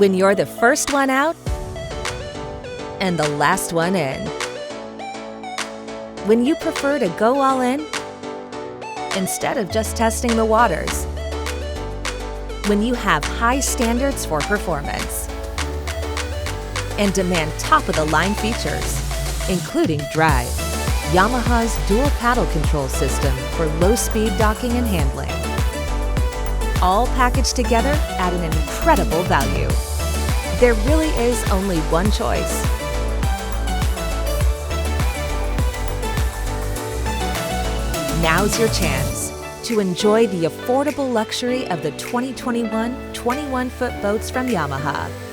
When you're the first one out and the last one in. When you prefer to go all in instead of just testing the waters. When you have high standards for performance and demand top-of-the-line features, including drive, Yamaha's dual paddle control system for low-speed docking and handling. All packaged together at an incredible value. There really is only one choice. Now's your chance to enjoy the affordable luxury of the 2021 21-foot boats from Yamaha.